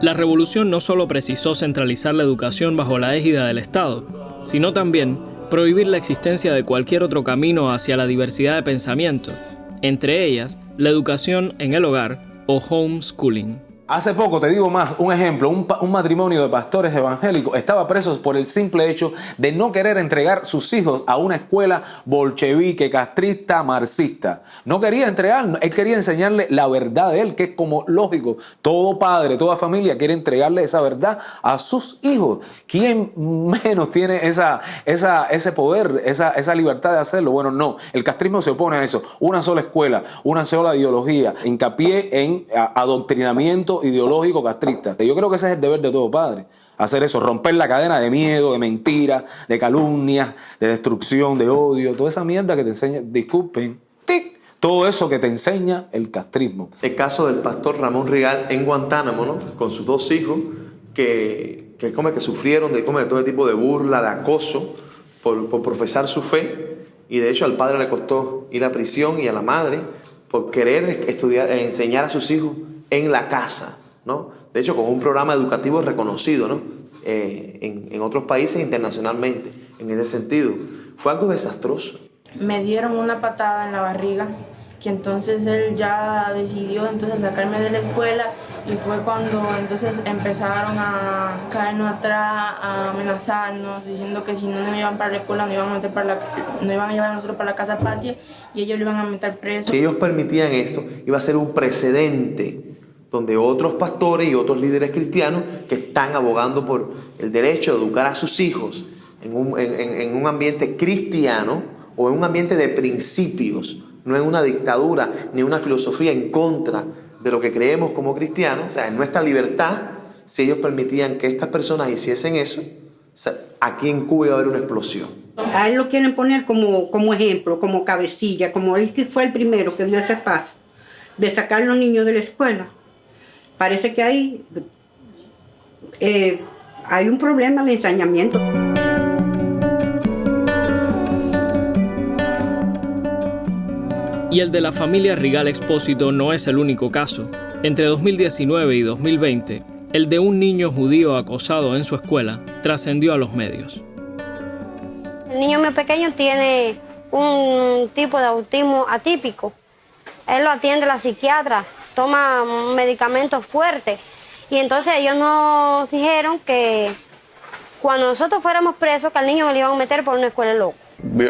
Speaker 1: La revolución no solo precisó centralizar la educación bajo la égida del Estado, sino también prohibir la existencia de cualquier otro camino hacia la diversidad de pensamiento, entre ellas la educación en el hogar o homeschooling.
Speaker 5: Hace poco, te digo más, un ejemplo, un matrimonio de pastores evangélicos estaba preso por el simple hecho de no querer entregar sus hijos a una escuela bolchevique, castrista, marxista. No quería entregar, él quería enseñarle la verdad de él, que es como lógico. Todo padre, toda familia quiere entregarle esa verdad a sus hijos. ¿Quién menos tiene ese poder, esa libertad de hacerlo? Bueno, no, el castrismo se opone a eso. Una sola escuela, una sola ideología, hincapié en adoctrinamiento ideológico castrista. Yo creo que ese es el deber de todo padre, hacer eso, romper la cadena de miedo, de mentiras, de calumnias, de destrucción, de odio, toda esa mierda que te enseña, disculpen, todo eso que te enseña el castrismo.
Speaker 9: El caso del pastor Ramón Rigal en Guantánamo, ¿no? Con sus 2 hijos que sufrieron de todo tipo de burla, de acoso por profesar su fe, y de hecho al padre le costó ir a prisión y a la madre por querer enseñar a sus hijos en la casa, ¿no? De hecho, con un programa educativo reconocido, ¿no? En otros países internacionalmente, en ese sentido. Fue algo desastroso.
Speaker 6: Me dieron una patada en la barriga, que entonces él ya decidió entonces sacarme de la escuela, y fue cuando entonces empezaron a caernos atrás, a amenazarnos, diciendo que si no nos iban para la escuela, nos iban a llevar a nosotros para la casa patria y ellos lo iban a meter preso.
Speaker 9: Si ellos permitían esto, iba a ser un precedente donde otros pastores y otros líderes cristianos que están abogando por el derecho de educar a sus hijos en un ambiente cristiano o en un ambiente de principios, no en una dictadura ni una filosofía en contra de lo que creemos como cristianos, o sea, en nuestra libertad, si ellos permitían que estas personas hiciesen eso, o sea, aquí en Cuba iba a haber una explosión.
Speaker 12: A él lo quieren poner como ejemplo, como cabecilla, como él fue el primero que dio ese paso de sacar a los niños de la escuela. Parece que hay un problema de ensañamiento.
Speaker 1: Y el de la familia Rigal Expósito no es el único caso. Entre 2019 y 2020, el de un niño judío acosado en su escuela trascendió a los medios.
Speaker 13: El niño mío pequeño tiene un tipo de autismo atípico. Él lo atiende la psiquiatra, toma medicamentos fuertes. Y entonces ellos nos dijeron que cuando nosotros fuéramos presos, que al niño me lo iban a meter por una escuela loca.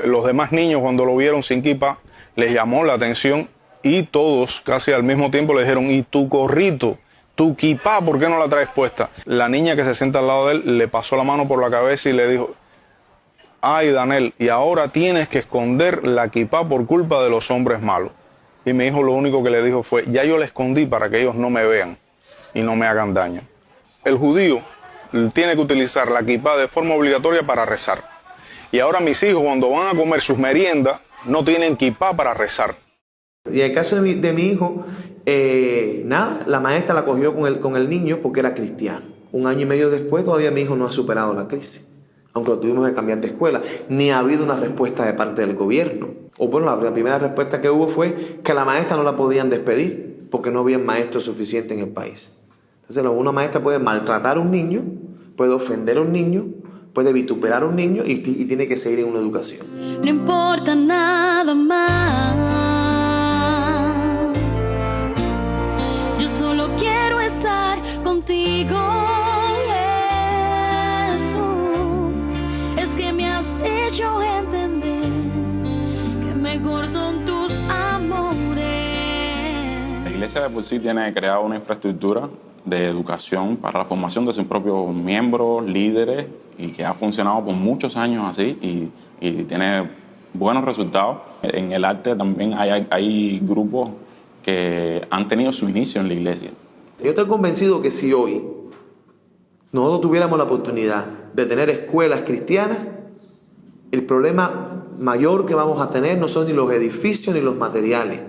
Speaker 14: Los demás niños, cuando lo vieron sin kippah, les llamó la atención y todos casi al mismo tiempo le dijeron: ¿y tu gorrito, tu kippah, por qué no la traes puesta? La niña que se sienta al lado de él le pasó la mano por la cabeza y le dijo: ay, Danel, y ahora tienes que esconder la kippah por culpa de los hombres malos. Y mi hijo lo único que le dijo fue: ya yo la escondí para que ellos no me vean y no me hagan daño. El judío tiene que utilizar la kippah de forma obligatoria para rezar. Y ahora mis hijos, cuando van a comer sus meriendas, no tienen kippah para rezar.
Speaker 9: Y en el caso de mi hijo, la maestra la cogió con el niño porque era cristiano. 1 año y medio después, todavía mi hijo no ha superado la crisis, aunque lo tuvimos que cambiar de escuela, ni ha habido una respuesta de parte del gobierno. O bueno, la primera respuesta que hubo fue que a la maestra no la podían despedir porque no había maestros suficientes en el país. Entonces, una maestra puede maltratar a un niño, puede ofender a un niño, puede vituperar a un niño y tiene que seguir en una educación.
Speaker 25: No importa nada más. Yo solo quiero estar contigo, Jesús. Es que me has hecho entender que mejor son tus amores.
Speaker 24: La iglesia de por sí tiene creada una infraestructura de educación para la formación de sus propios miembros, líderes, y que ha funcionado por muchos años así y tiene buenos resultados. En el arte también hay grupos que han tenido su inicio en la iglesia.
Speaker 9: Yo estoy convencido que si hoy nosotros tuviéramos la oportunidad de tener escuelas cristianas, el problema mayor que vamos a tener no son ni los edificios ni los materiales,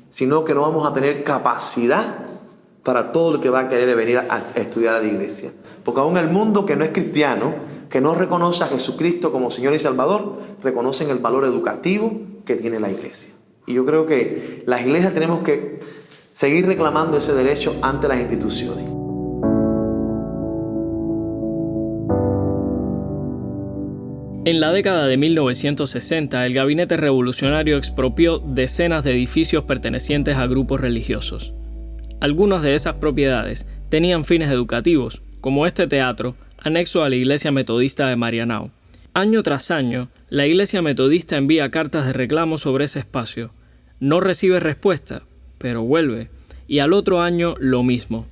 Speaker 9: sino que no vamos a tener capacidad para todo el que va a querer venir a estudiar a la iglesia. Porque aún el mundo que no es cristiano, que no reconoce a Jesucristo como Señor y Salvador, reconocen el valor educativo que tiene la iglesia. Y yo creo que las iglesias tenemos que seguir reclamando ese derecho ante las instituciones.
Speaker 1: En la década de 1960, el gabinete revolucionario expropió decenas de edificios pertenecientes a grupos religiosos. Algunas de esas propiedades tenían fines educativos, como este teatro, anexo a la Iglesia Metodista de Marianao. Año tras año, la Iglesia Metodista envía cartas de reclamo sobre ese espacio. No recibe respuesta, pero vuelve, y al otro año lo mismo.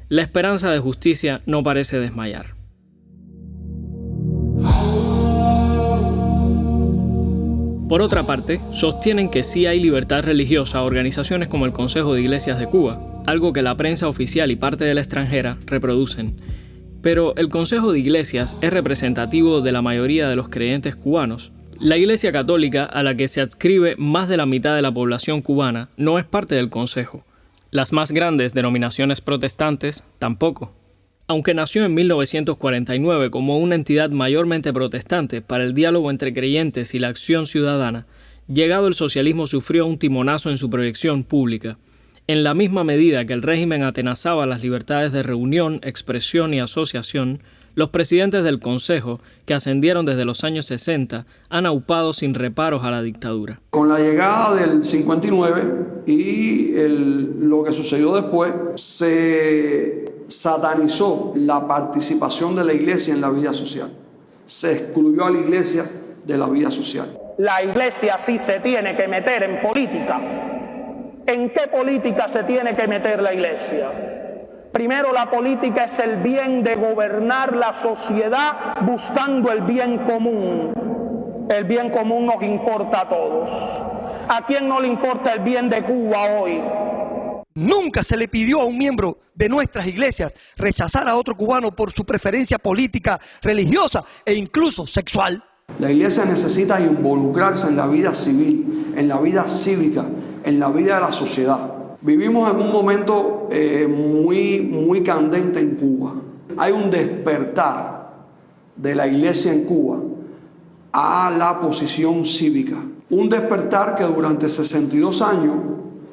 Speaker 1: La esperanza de justicia no parece desmayar. Por otra parte, sostienen que sí hay libertad religiosa a organizaciones como el Consejo de Iglesias de Cuba, algo que la prensa oficial y parte de la extranjera reproducen. Pero el Consejo de Iglesias es representativo de la mayoría de los creyentes cubanos. La Iglesia Católica, a la que se adscribe más de la mitad de la población cubana, no es parte del Consejo. Las más grandes denominaciones protestantes tampoco. Aunque nació en 1949 como una entidad mayormente protestante para el diálogo entre creyentes y la acción ciudadana, llegado el socialismo sufrió un timonazo en su proyección pública. En la misma medida que el régimen atenazaba las libertades de reunión, expresión y asociación, los presidentes del Consejo, que ascendieron desde los años 60, han aupado sin reparos a la dictadura.
Speaker 4: Con la llegada del 59 y lo que sucedió después, se satanizó la participación de la iglesia en la vida social. Se excluyó a la iglesia de la vida social.
Speaker 15: La iglesia sí se tiene que meter en política. ¿En qué política se tiene que meter la iglesia? Primero, la política es el bien de gobernar la sociedad buscando el bien común. El bien común nos importa a todos. ¿A quién no le importa el bien de Cuba hoy?
Speaker 19: Nunca se le pidió a un miembro de nuestras iglesias rechazar a otro cubano por su preferencia política, religiosa e incluso sexual.
Speaker 4: La iglesia necesita involucrarse en la vida civil, en la vida cívica, en la vida de la sociedad. Vivimos en un momento muy candente en Cuba. Hay un despertar de la iglesia en Cuba a la posición cívica. Un despertar que durante 62 años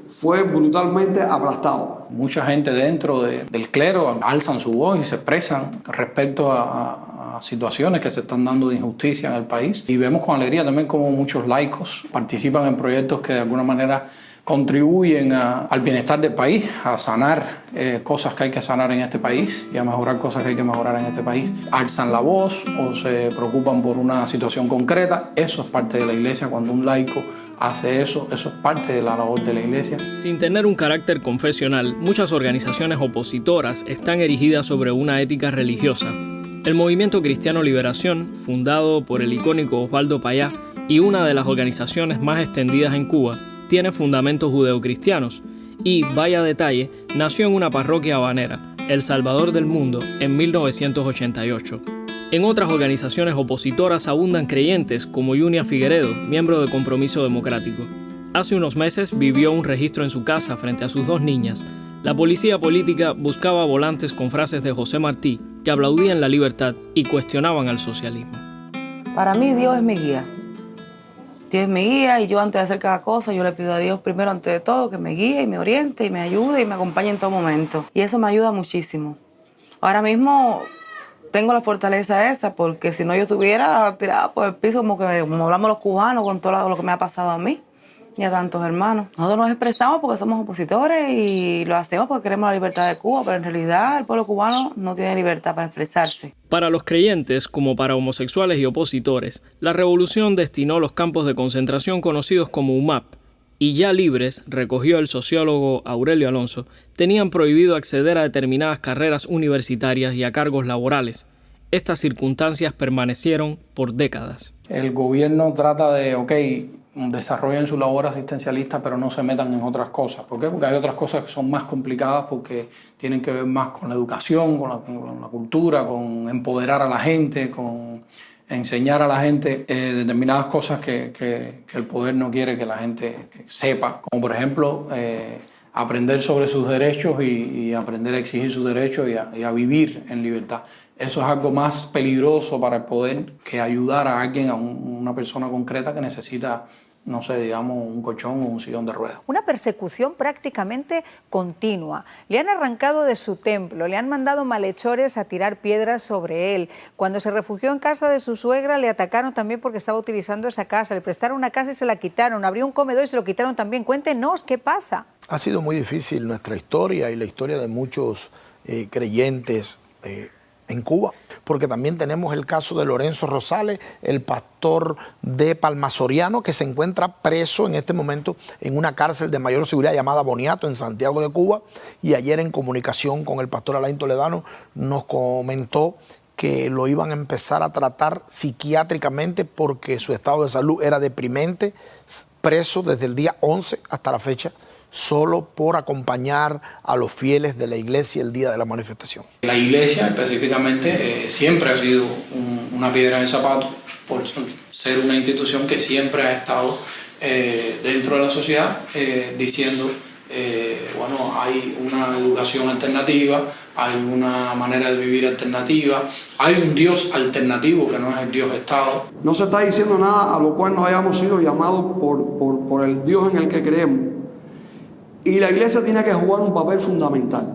Speaker 4: fue brutalmente aplastado.
Speaker 11: Mucha gente dentro del clero alzan su voz y se expresan respecto a situaciones que se están dando de injusticia en el país. Y vemos con alegría también como muchos laicos participan en proyectos que de alguna manera contribuyen al bienestar del país, a sanar cosas que hay que sanar en este país y a mejorar cosas que hay que mejorar en este país. Alzan la voz o se preocupan por una situación concreta. Eso es parte de la iglesia. Cuando un laico hace eso, eso es parte de la labor de la iglesia.
Speaker 1: Sin tener un carácter confesional, muchas organizaciones opositoras están erigidas sobre una ética religiosa. El Movimiento Cristiano Liberación, fundado por el icónico Osvaldo Payá y una de las organizaciones más extendidas en Cuba, tiene fundamentos judeocristianos y, vaya detalle, nació en una parroquia habanera, El Salvador del Mundo, en 1988. En otras organizaciones opositoras abundan creyentes como Yunia Figueredo, miembro de Compromiso Democrático. Hace unos meses vivió un registro en su casa frente a sus 2 niñas. La policía política buscaba volantes con frases de José Martí que aplaudían la libertad y cuestionaban al socialismo.
Speaker 21: Para mí Dios es mi guía. Dios es mi guía y yo antes de hacer cada cosa, yo le pido a Dios primero antes de todo que me guíe y me oriente y me ayude y me acompañe en todo momento. Y eso me ayuda muchísimo. Ahora mismo tengo la fortaleza esa porque si no yo estuviera tirada por el piso como hablamos los cubanos con todo lo que me ha pasado a mí y a tantos hermanos. Nosotros nos expresamos porque somos opositores y lo hacemos porque queremos la libertad de Cuba, pero en realidad el pueblo cubano no tiene libertad para expresarse.
Speaker 1: Para los creyentes, como para homosexuales y opositores, la revolución destinó los campos de concentración conocidos como UMAP, y ya libres, recogió el sociólogo Aurelio Alonso, tenían prohibido acceder a determinadas carreras universitarias y a cargos laborales. Estas circunstancias permanecieron por décadas.
Speaker 11: El gobierno trata de, desarrollen su labor asistencialista, pero no se metan en otras cosas. ¿Por qué? Porque hay otras cosas que son más complicadas porque tienen que ver más con la educación, con la cultura, con empoderar a la gente, con enseñar a la gente determinadas cosas que el poder no quiere que la gente sepa, como por ejemplo aprender sobre sus derechos y aprender a exigir sus derechos y a vivir en libertad. Eso es algo más peligroso para el poder que ayudar a alguien, a una persona concreta que necesita, no sé, digamos, un colchón o un sillón de ruedas.
Speaker 2: Una persecución prácticamente continua. Le han arrancado de su templo, le han mandado malhechores a tirar piedras sobre él. Cuando se refugió en casa de su suegra, le atacaron también porque estaba utilizando esa casa. Le prestaron una casa y se la quitaron. Abrió un comedor y se lo quitaron también. Cuéntenos, ¿qué pasa?
Speaker 17: Ha sido muy difícil nuestra historia y la historia de muchos creyentes en Cuba, porque también tenemos el caso de Lorenzo Rosales, el pastor de Palma Soriano, que se encuentra preso en este momento en una cárcel de mayor seguridad llamada Boniato en Santiago de Cuba, y ayer en comunicación con el pastor Alain Toledano nos comentó que lo iban a empezar a tratar psiquiátricamente porque su estado de salud era deprimente, preso desde el día 11 hasta la fecha, solo por acompañar a los fieles de la iglesia el día de la manifestación.
Speaker 11: La iglesia específicamente siempre ha sido una piedra en el zapato por ser una institución que siempre ha estado dentro de la sociedad diciendo, hay una educación alternativa, hay una manera de vivir alternativa, hay un Dios alternativo que no es el Dios Estado.
Speaker 4: No se está diciendo nada a lo cual no hayamos sido llamados por el Dios en el que creemos. Y la iglesia tiene que jugar un papel fundamental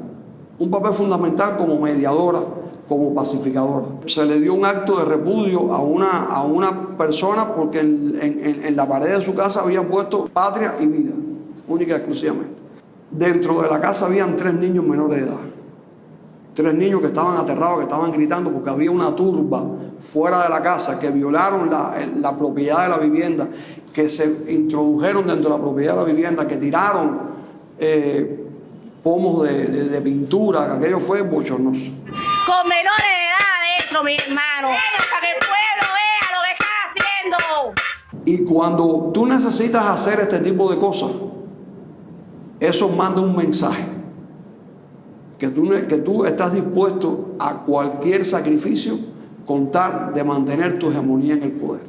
Speaker 4: como mediadora, como pacificadora. Se le dio un acto de repudio a una persona porque en la pared de su casa había puesto patria y vida, única y exclusivamente. Dentro de la casa habían 3 niños menores de edad. 3 niños que estaban aterrados, que estaban gritando porque había una turba fuera de la casa, que violaron la propiedad de la vivienda, que se introdujeron dentro de la propiedad de la vivienda, que tiraron pomos de pintura, que aquello fue bochornoso.
Speaker 18: Con menores de edad adentro, mi hermano, para que el pueblo vea lo que está haciendo.
Speaker 4: Y cuando tú necesitas hacer este tipo de cosas, eso manda un mensaje, que tú estás dispuesto a cualquier sacrificio con tal de mantener tu hegemonía en el poder.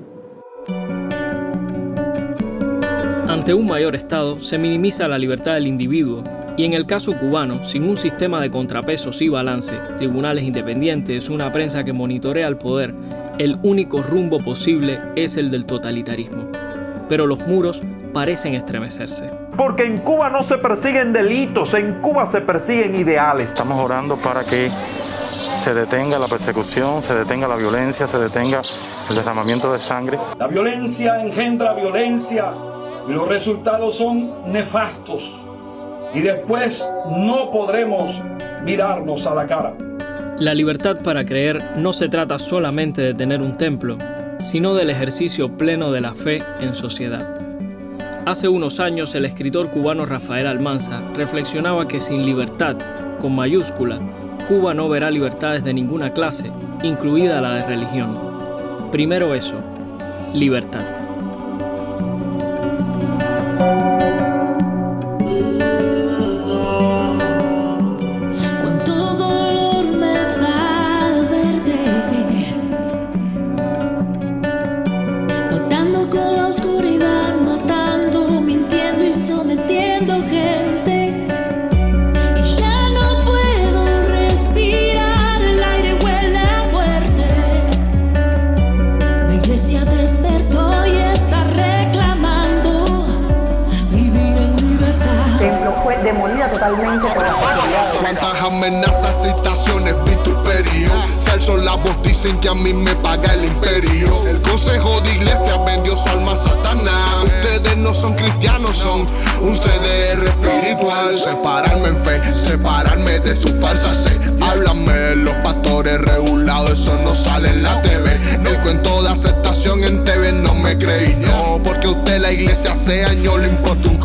Speaker 1: Ante un mayor Estado se minimiza la libertad del individuo y en el caso cubano, sin un sistema de contrapesos y balance, tribunales independientes, una prensa que monitorea el poder, el único rumbo posible es el del totalitarismo. Pero los muros parecen estremecerse.
Speaker 20: Porque en Cuba no se persiguen delitos, en Cuba se persiguen ideales.
Speaker 22: Estamos orando para que se detenga la persecución, se detenga la violencia, se detenga el derramamiento de sangre.
Speaker 26: La violencia engendra violencia y los resultados son nefastos. Y después no podremos mirarnos a la cara.
Speaker 1: La libertad para creer no se trata solamente de tener un templo, sino del ejercicio pleno de la fe en sociedad. Hace unos años el escritor cubano Rafael Almanza reflexionaba que sin libertad, con mayúscula, Cuba no verá libertades de ninguna clase, incluida la de religión. Primero eso, libertad.
Speaker 2: Demolida totalmente por las autoridades.
Speaker 27: Cuántas amenazas, citaciones, vituperio. Celso la voz dicen que a mí me paga el imperio. El consejo de iglesia vendió su alma a Satanás. Ustedes no son cristianos, son un CDR espiritual. Separarme en fe, separarme de su falsa fe. Háblame, los pastores regulados, eso no sale en la TV. El cuento de aceptación en TV no me creí, no. Porque usted la iglesia hace años le importa un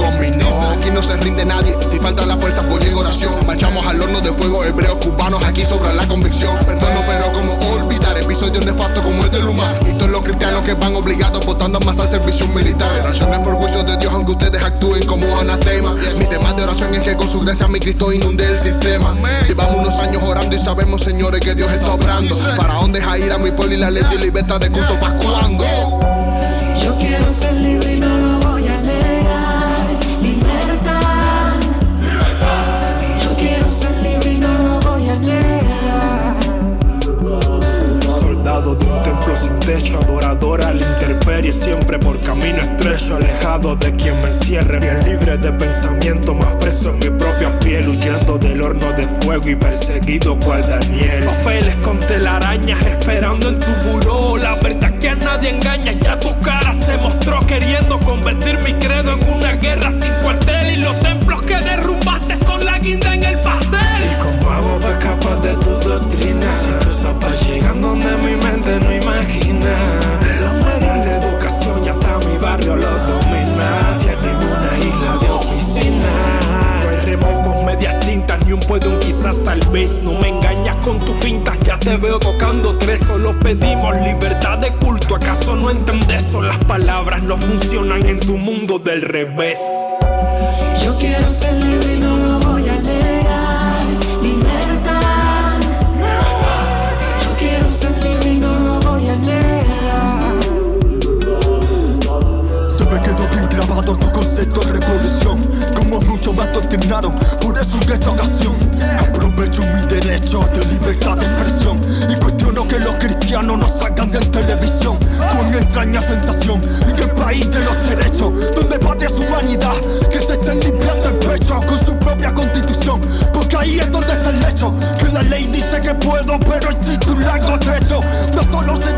Speaker 27: leo cubanos aquí sobre la convicción. Perdono, pero como olvidar episodios nefastos como el de Luma. Y todos los cristianos que van obligados votando más al servicio militar. Oraciones por juicio de Dios aunque ustedes actúen como anatema. Mi tema de oración es que con su gracia mi Cristo inunde el sistema. Llevamos unos años orando y sabemos, señores, que Dios está obrando. ¿Para dónde deja ir a mi pueblo y la ley de libertad de culto pa' cuándo?
Speaker 25: Yo quiero ser libre y no lo voy a negar. Libertad. Yo quiero ser libre y no lo voy a negar.
Speaker 3: Soldado de un templo sin techo, adorador a la intemperie, siempre por camino estrecho, alejado de quien me encierre. Bien libre de pensamiento, más preso en mi propia piel, huyendo del horno de fuego y perseguido cual Daniel. Papeles con telarañas esperando en tu buró, la verdad que a nadie engaña, ya tu cara se mostró, queriendo convertir mi credo en una guerra sin cuartel. Y los templos que derrumbaste son la guinda en el pastel. ¿Y cómo hago para escapar de tu doctrina? Si tú zapas llegan donde mi mente no imagina. De los medios, la educación y hasta mi barrio lo domina. Tienen una isla de oficina. No hay remojos, medias tintas, ni un puede, un quizás, tal vez. No me engañas con tu finta, ya te veo tocando tres. Solo pedimos libertad de culto, ¿acaso no entendés? Son las palabras no funcionan en tu mundo del revés.
Speaker 25: Yo quiero ser libre y no lo voy a negar. Libertad. Yo quiero ser libre y no lo voy a negar.
Speaker 27: Se me quedó bien grabado tu concepto de revolución. Como muchos me adoctrinaron, por eso en esta ocasión aprovecho mi derecho de libertad de expresión y cuestiono que los cristianos nos salgan en televisión. Con extraña sensación en el país de los derechos, donde patria es humanidad, que se estén limpiando el pecho con su propia constitución. Porque ahí es donde está el hecho, que la ley dice que puedo, pero existe un largo trecho. No solo se